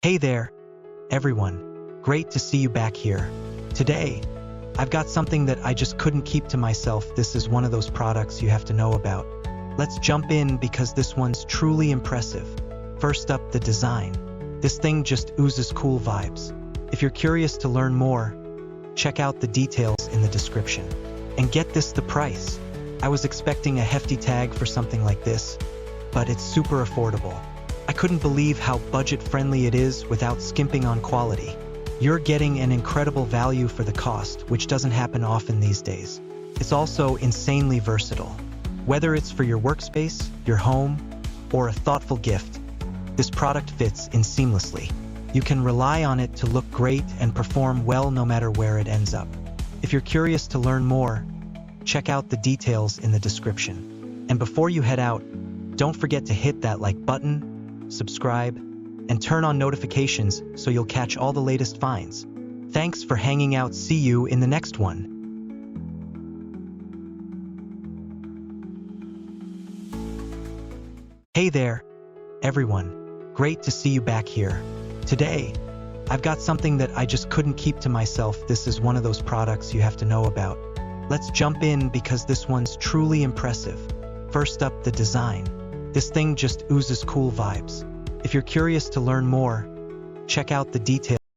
Hey there, everyone. Great to see you back here. Today, I've got something that I just couldn't keep to myself. This is one of those products you have to know about. Let's jump in because this one's truly impressive. First up, the design. This thing just oozes cool vibes. If you're curious to learn more, check out the details in the description. And get this, the price. I was expecting a hefty tag for something like this, but it's super affordable. I couldn't believe how budget-friendly it is without skimping on quality. You're getting an incredible value for the cost, which doesn't happen often these days. It's also insanely versatile. Whether it's for your workspace, your home, or a thoughtful gift, this product fits in seamlessly. You can rely on it to look great and perform well no matter where it ends up. If you're curious to learn more, check out the details in the description. And before you head out, don't forget to hit that like button, subscribe, and turn on notifications so you'll catch all the latest finds. Thanks for hanging out. See you in the next one. Hey there, everyone. Great to see you back here. Today, I've got something that I just couldn't keep to myself. This is one of those products you have to know about. Let's jump in because this one's truly impressive. First up, the design. This thing just oozes cool vibes. If you're curious to learn more, check out the details.